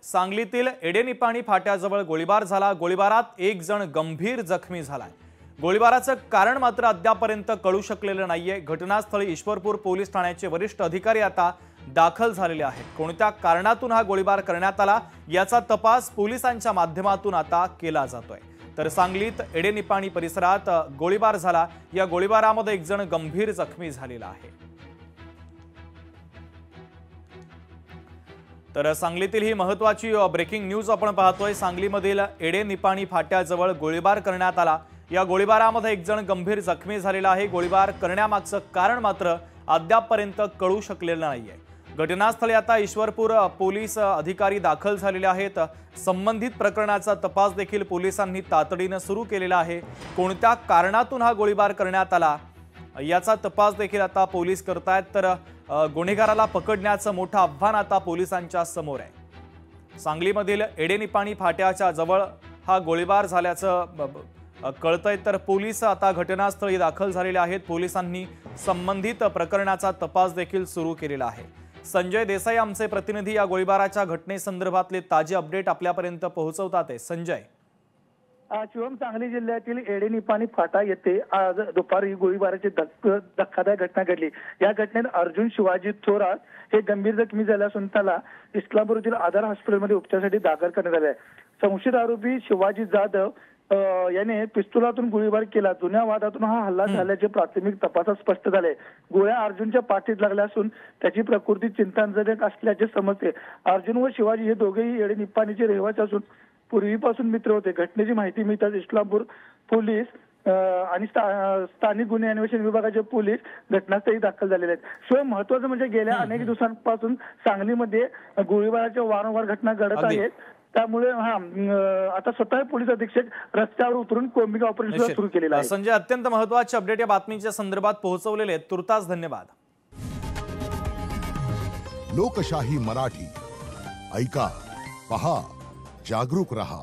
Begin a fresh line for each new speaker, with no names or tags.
सांगलीतील एडेनिपाणी फाट्याजवळ गोळीबार झाला। गोळीबारात एक जण गंभीर जखमी झालाय। गोळीबाराचं कारण मात्र अद्यापर्यंत कळू शकलेलं नाहीये। घटनास्थळी ईश्वरपूर पोलीस ठाण्याचे वरिष्ठ अधिकारी आता दाखल झालेले आहेत। कोणत्या कारणातून हा गोळीबार करण्यात आला याचा तपास पोलिसांच्या माध्यमातून आता केला जातोय। तर सांगलीत एडेनिपाणी परिसरात गोळीबार झाला। या गोळीबारामध्ये एक जण गंभीर जखमी झालेला आहे। तर सांगलीतील ही महत्त्वाची ब्रेकिंग न्यूज आपण पाहतोय। सांगलीमधील एडेनिपाणी फाट्याजवळ गोळीबार करण्यात आला। या गोळीबारामध्ये एक जण गंभीर जखमी झालेला आहे। गोळीबार करण्यामागचं कारण मात्र अद्यापपर्यंत कळू शकलेलं नाहीये। घटनास्थळी आता ईश्वरपूर पोलीस अधिकारी दाखल झालेले आहेत। संबंधित प्रकरणाचा तपास देखील पोलिसांनी तातडीने सुरू केलेला आहे। कोणत्या कारणातून हा गोळीबार करण्यात आला याचा तपास देखील आता पोलीस करतायत। तर गुन्हेगाराला पकडण्याचं मोठं आव्हान आता पोलिसांच्या समोर आहे। सांगलीमधील एडेनिपाणी फाट्याच्या जवळ हा गोळीबार झाल्याचं कळतंय। तर पोलीस आता घटनास्थळी दाखल झालेले आहेत। पोलिसांनी संबंधित प्रकरणाचा तपास देखील सुरू केलेला आहे। संजय देसाई आमचे प्रतिनिधी या गोळीबाराच्या घटनेसंदर्भातले ताजे अपडेट आपल्यापर्यंत पोहोचवतात आहे। संजय,
शिवम, सांगली जिल्ह्यातील एडेनिपाणी फाटा येथे आज दुपारी गोळीबाराची धक्कादायक घटना घडली। या घटनेत अर्जुन शिवाजी थोरात हे गंभीर जखमी झाले असून त्याला इस्लामपूरतील आधार हॉस्पिटलमध्ये उपचारासाठी दाखल करण्यात आले आहे। संशयित आरोपी शिवाजी जाधव याने पिस्तुलातून गोळीबार केला। जुन्या वादातून हा हल्ला झाल्याचे प्राथमिक तपासात स्पष्ट झाले। गोळ्या अर्जुनच्या पाठीत लागल्या असून त्याची प्रकृती चिंताजनक असल्याचे समजते। अर्जुन व शिवाजी हे दोघेही एडेनिपाणीचे रहिवासी असून पूर्वीपासून मित्र होते। घटनेची माहिती मिळताच इस्लामपूर पोलीस आणि स्थानिक गुन्हे अन्वेषण विभागाचे पोलीस घटनास्थळी दाखल झालेले आहेत। शिवाय महत्त्वाचं म्हणजे गेल्या अनेक दिवसांपासून सांगलीमध्ये गोळीबाराच्या वारंवार घटना घडत आहेत। त्यामुळे आता स्वतः पोलीस अधीक्षक रस्त्यावर उतरून कोम्बिंग ऑपरेशन सुरू केलेलं आहे।
संजय, अत्यंत महत्त्वाचे अपडेट या बातमीच्या संदर्भात पोहोचवलेले आहेत। तुर्तास धन्यवाद।
लोकशाही मराठी ऐका, पहा, जागरूक रहा।